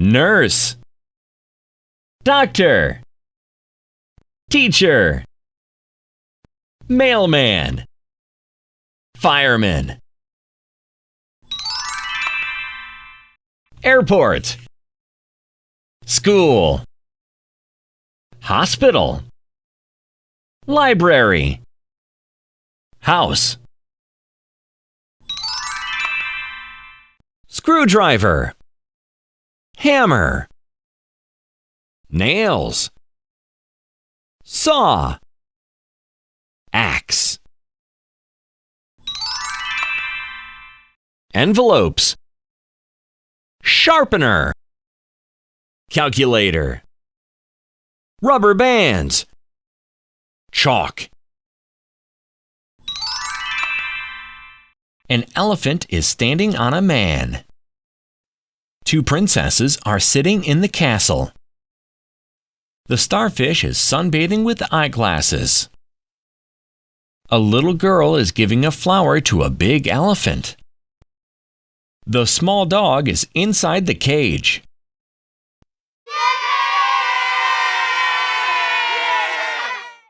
nurse, doctor, teacher, mailman, fireman, airport, school, hospital, library, house, screwdriver, hammer, nails, saw, axe, envelopes, sharpener, calculator, rubber bands, chalk. An elephant is standing on a man. Two princesses are sitting in the castle. The starfish is sunbathing with eyeglasses. A little girl is giving a flower to a big elephant. The small dog is inside the cage.